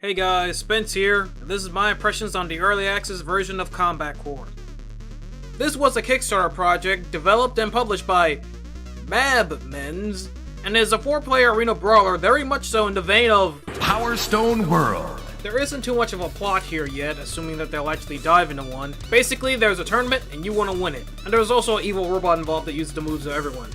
Hey guys, Spence here, and this is my impressions on the early access version of Combat Core. This was a Kickstarter project developed and published by MABManz, and is a 4-player arena brawler very much so in the vein of Power Stone World. There isn't too much of a plot here yet, assuming that they'll actually dive into one. Basically, there's a tournament and you want to win it, and there's also an evil robot involved that uses the moves of everyone.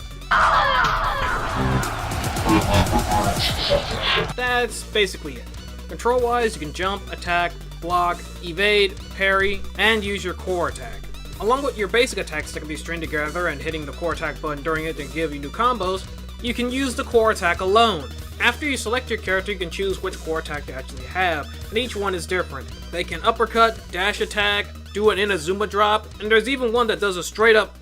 That's basically it. Control-wise, you can jump, attack, block, evade, parry, and use your core attack. Along with your basic attacks that can be stringed together and hitting the core attack button during it to give you new combos, you can use the core attack alone. After you select your character, you can choose which core attack they actually have, and each one is different. They can uppercut, dash attack, do an Inazuma drop, and there's even one that does a straight up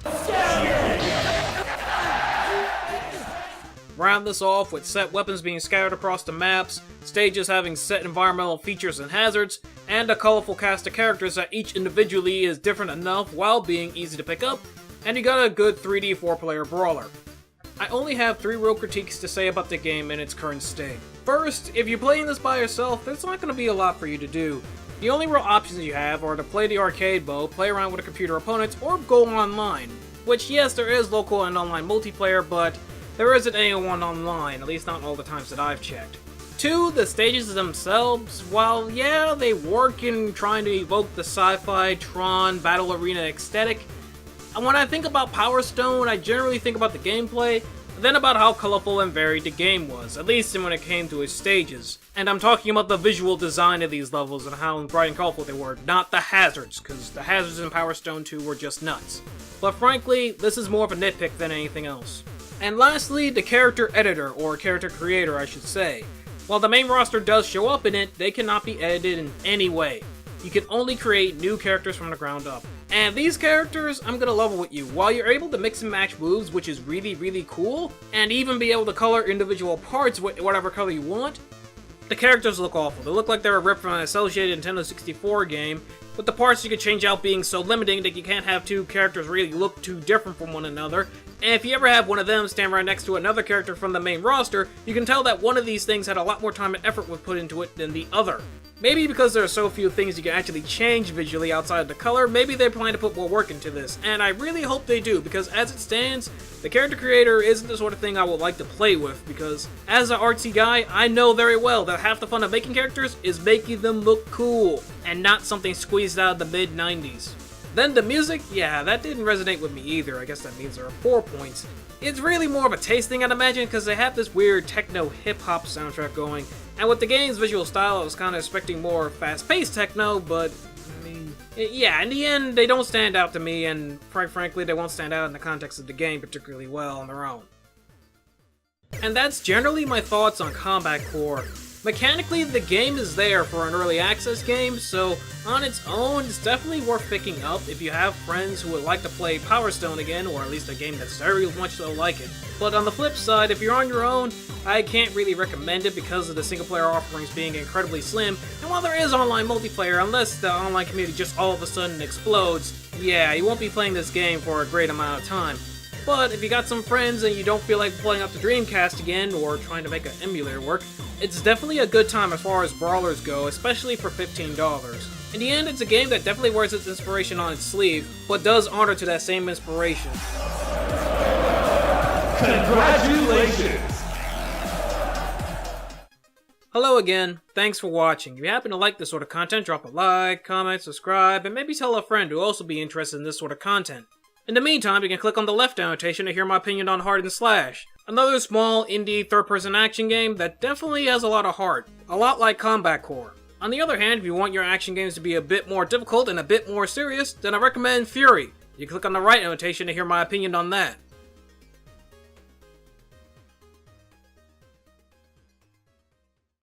Round this off with set weapons being scattered across the maps, stages having set environmental features and hazards, and a colorful cast of characters that each individually is different enough while being easy to pick up, and you got a good 3D 4-player brawler. I only have 3 real critiques to say about the game in its current state. First, if you're playing this by yourself, there's not going to be a lot for you to do. The only real options you have are to play the arcade mode, play around with a computer opponents, or go online. Which, yes, there is local and online multiplayer, but there isn't anyone online, at least not all the times that I've checked. 2, the stages themselves, while yeah, they work in trying to evoke the sci-fi, Tron, battle arena aesthetic, and when I think about Power Stone, I generally think about the gameplay, then about how colorful and varied the game was, at least when it came to its stages. And I'm talking about the visual design of these levels and how bright and colorful they were, not the hazards, because the hazards in Power Stone 2 were just nuts. But frankly, this is more of a nitpick than anything else. And lastly, the character editor, or character creator I should say. While the main roster does show up in it, they cannot be edited in any way. You can only create new characters from the ground up. And these characters, I'm gonna level with you, while you're able to mix and match moves, which is really cool, and even be able to color individual parts with whatever color you want, the characters look awful. They look like they were ripped from an associated Nintendo 64 game, with the parts you can change out being so limiting that you can't have 2 characters really look too different from one another. And if you ever have one of them stand right next to another character from the main roster, you can tell that one of these things had a lot more time and effort was put into it than the other. Maybe because there are so few things you can actually change visually outside of the color, maybe they plan to put more work into this, and I really hope they do, because as it stands, the character creator isn't the sort of thing I would like to play with, because as an artsy guy, I know very well that half the fun of making characters is making them look cool, and not something squeezed out of the mid-90s. Then the music, yeah, that didn't resonate with me either. I guess that means there are 4 points. It's really more of a taste thing, I'd imagine, because they have this weird techno hip-hop soundtrack going, and with the game's visual style, I was kind of expecting more fast-paced techno, but, I mean, yeah, in the end, they don't stand out to me, and quite frankly, they won't stand out in the context of the game particularly well on their own. And that's generally my thoughts on Combat Core. Mechanically, the game is there for an early access game, so on its own, it's definitely worth picking up if you have friends who would like to play Power Stone again, or at least a game that's very much so like it. But on the flip side, if you're on your own, I can't really recommend it because of the single player offerings being incredibly slim, and while there is online multiplayer, unless the online community just all of a sudden explodes, yeah, you won't be playing this game for a great amount of time. But if you got some friends and you don't feel like playing up the Dreamcast again, or trying to make an emulator work, it's definitely a good time as far as brawlers go, especially for $15. In the end, it's a game that definitely wears its inspiration on its sleeve, but does honor to that same inspiration. Congratulations! Hello again, thanks for watching. If you happen to like this sort of content, drop a like, comment, subscribe, and maybe tell a friend who will also be interested in this sort of content. In the meantime, you can click on the left annotation to hear my opinion on Hard and Slash, another small indie third-person action game that definitely has a lot of heart, a lot like Combat Core. On the other hand, if you want your action games to be a bit more difficult and a bit more serious, then I recommend Fury. You can click on the right annotation to hear my opinion on that.